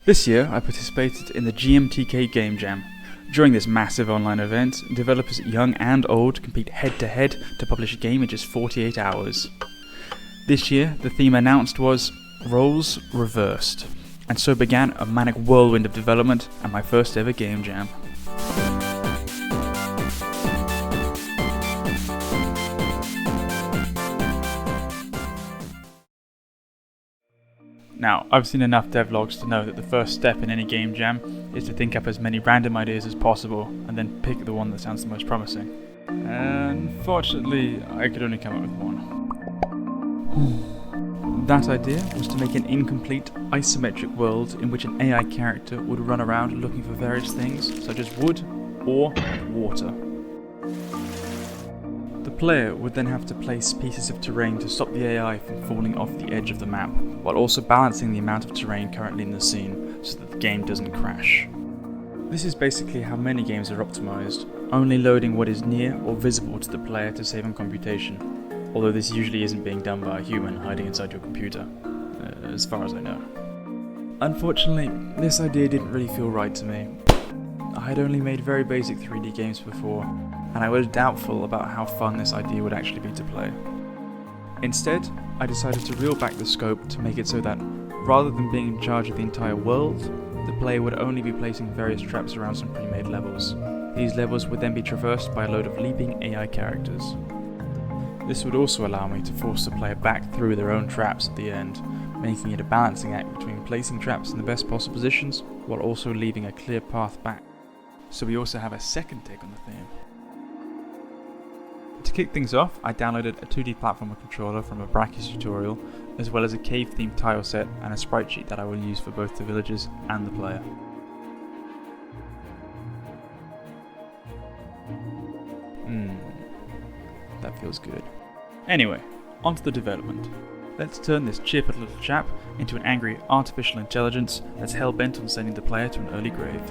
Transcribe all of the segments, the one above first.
This year I participated in the GMTK Game Jam. During this massive online event, developers young and old compete head to head to publish a game in just 48 hours. This year the theme announced was Roles Reversed, and so began a manic whirlwind of development and my first ever game jam. Now, I've seen enough devlogs to know that the first step in any game jam is to think up as many random ideas as possible and then pick the one that sounds the most promising. Unfortunately, I could only come up with one. That idea was to make an incomplete, isometric world in which an AI character would run around looking for various things, such as wood or water. The player would then have to place pieces of terrain to stop the AI from falling off the edge of the map, while also balancing the amount of terrain currently in the scene so that the game doesn't crash. This is basically how many games are optimized, only loading what is near or visible to the player to save on computation, although this usually isn't being done by a human hiding inside your computer, as far as I know. Unfortunately, this idea didn't really feel right to me. I had only made very basic 3D games before, and I was doubtful about how fun this idea would actually be to play. Instead, I decided to reel back the scope to make it so that, rather than being in charge of the entire world, the player would only be placing various traps around some pre-made levels. These levels would then be traversed by a load of leaping AI characters. This would also allow me to force the player back through their own traps at the end, making it a balancing act between placing traps in the best possible positions while also leaving a clear path back. So we also have a second take on the theme. To kick things off, I downloaded a 2D platformer controller from a Brainstorming tutorial, as well as a cave-themed tile set and a sprite sheet that I will use for both the villagers and the player. That feels good. Anyway, onto the development. Let's turn this cheerful little chap into an angry artificial intelligence that's hell-bent on sending the player to an early grave.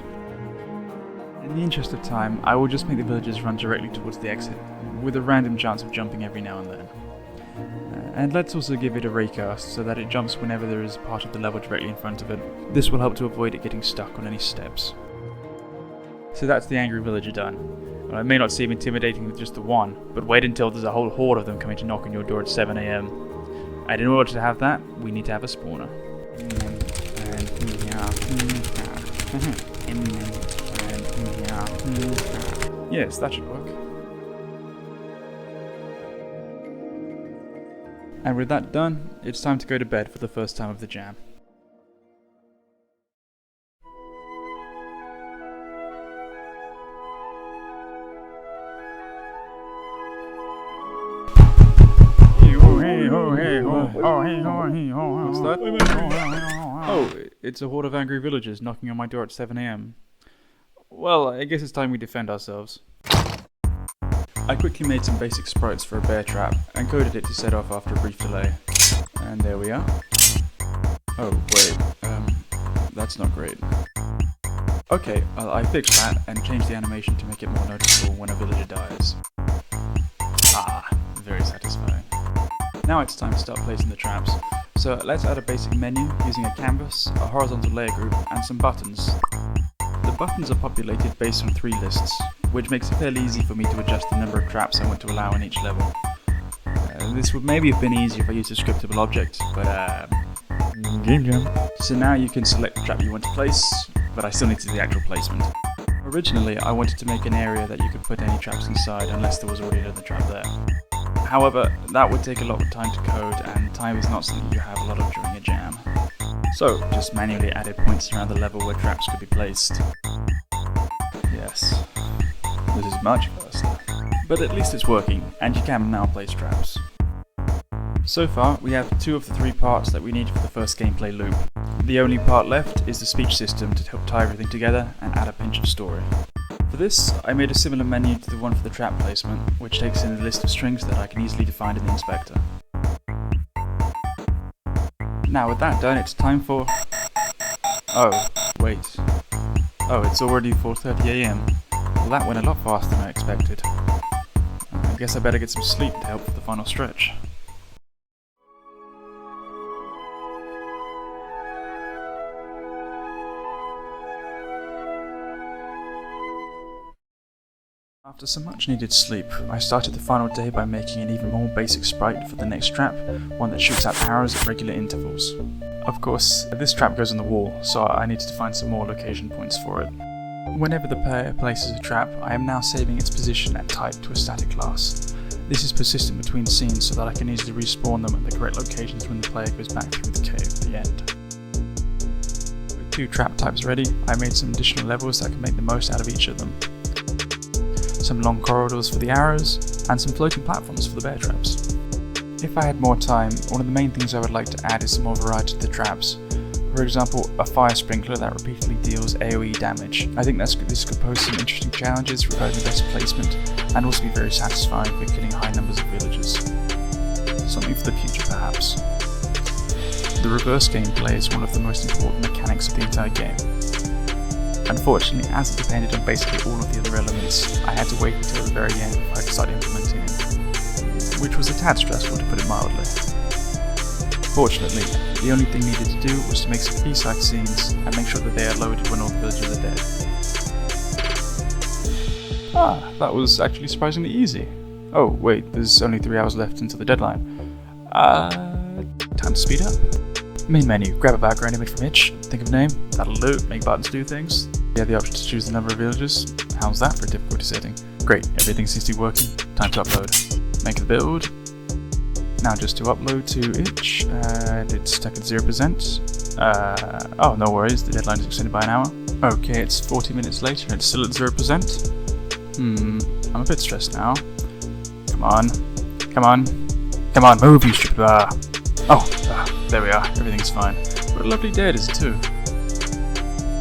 In the interest of time, I will just make the villagers run directly towards the exit, with a random chance of jumping every now and then. And let's also give it a raycast so that it jumps whenever there is a part of the level directly in front of it. This will help to avoid it getting stuck on any steps. So that's the angry villager done. Well, it may not seem intimidating with just the one, but wait until there's a whole horde of them coming to knock on your door at 7 AM. And in order to have that, we need to have a spawner. Yes, that should work. And with that done, it's time to go to bed for the first time of the jam. What's that? Oh, it's a horde of angry villagers knocking on my door at 7 AM. Well, I guess it's time we defend ourselves. I quickly made some basic sprites for a bear trap and coded it to set off after a brief delay. And there we are. Oh, wait, that's not great. Okay, I fixed that and changed the animation to make it more noticeable when a villager dies. Ah, very satisfying. Now it's time to start placing the traps. So let's add a basic menu using a canvas, a horizontal layer group, and some buttons. The buttons are populated based on 3 lists, which makes it fairly easy for me to adjust the number of traps I want to allow in each level. This would maybe have been easier if I used a scriptable object, but game jam. So now you can select the trap you want to place, but I still need to do the actual placement. Originally, I wanted to make an area that you could put any traps inside unless there was already another trap there. However, that would take a lot of time to code, and time is not something you have a lot of during a jam. So, just manually added points around the level where traps could be placed. Yes, this is much faster. But at least it's working, and you can now place traps. So far, we have 2 of the 3 parts that we need for the first gameplay loop. The only part left is the speech system to help tie everything together and add a pinch of story. For this, I made a similar menu to the one for the trap placement, which takes in a list of strings that I can easily define in the inspector. Now with that done, it's time for... Oh, wait. Oh, it's already 4:30 AM. Well, that went a lot faster than I expected. I guess I better get some sleep to help for the final stretch. After some much needed sleep, I started the final day by making an even more basic sprite for the next trap, one that shoots out arrows at regular intervals. Of course, this trap goes on the wall, so I needed to find some more location points for it. Whenever the player places a trap, I am now saving its position and type to a static class. This is persistent between scenes so that I can easily respawn them at the correct locations when the player goes back through the cave at the end. With 2 trap types ready, I made some additional levels that can make the most out of each of them. Some long corridors for the arrows, and some floating platforms for the bear traps. If I had more time, one of the main things I would like to add is some more variety to the traps. For example, a fire sprinkler that repeatedly deals AoE damage. I think this could pose some interesting challenges regarding best placement, and also be very satisfying for killing high numbers of villagers. Something for the future perhaps. The reverse gameplay is one of the most important mechanics of the entire game. Unfortunately, as it depended on basically all of the other elements, I had to wait until the very end before I could start implementing it, which was a tad stressful to put it mildly. Fortunately, the only thing needed to do was to make some B-side scenes and make sure that they are loaded when all the villagers are dead. That was actually surprisingly easy. Oh wait, there's only 3 hours left until the deadline. Time to speed up. Main menu, grab a background image from itch, think of a name, that'll do, make buttons do things. You have the option to choose the number of villagers. How's that for a difficulty setting? Great, everything seems to be working. Time to upload. Make the build. Now just to upload to itch, and it's stuck at 0%. Oh, no worries, the deadline is extended by an hour. Okay, it's 40 minutes later and it's still at 0%. I'm a bit stressed now. Come on, move you stupid. There we are, everything's fine. What a lovely day it is too.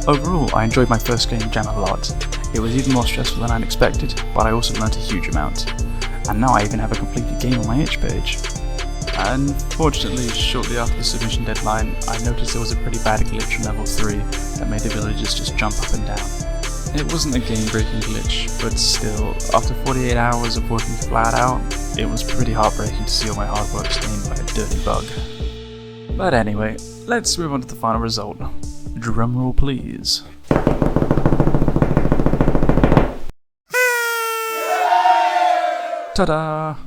Overall, I enjoyed my first game jam a lot. It was even more stressful than I'd expected, but I also learnt a huge amount. And now I even have a completed game on my itch page. Unfortunately, shortly after the submission deadline, I noticed there was a pretty bad glitch in level 3 that made the villagers just jump up and down. It wasn't a game-breaking glitch, but still, after 48 hours of working flat out, it was pretty heartbreaking to see all my hard work stained by a dirty bug. But anyway, let's move on to the final result. Drumroll please. Ta-da!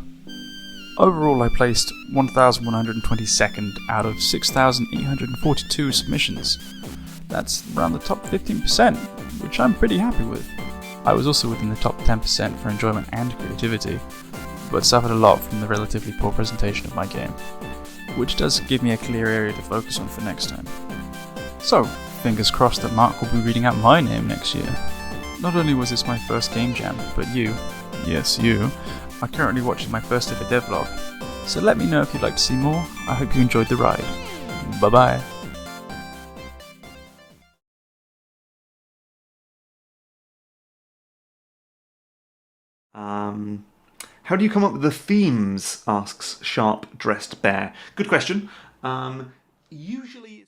Overall I placed 1122nd out of 6,842 submissions. That's around the top 15%, which I'm pretty happy with. I was also within the top 10% for enjoyment and creativity, but suffered a lot from the relatively poor presentation of my game, which does give me a clear area to focus on for next time. So, fingers crossed that Mark will be reading out my name next year. Not only was this my first game jam, but you, yes you, are currently watching my first ever devlog. So let me know if you'd like to see more. I hope you enjoyed the ride. Bye bye. How do you come up with the themes? Asks Sharp Dressed Bear. Good question. Usually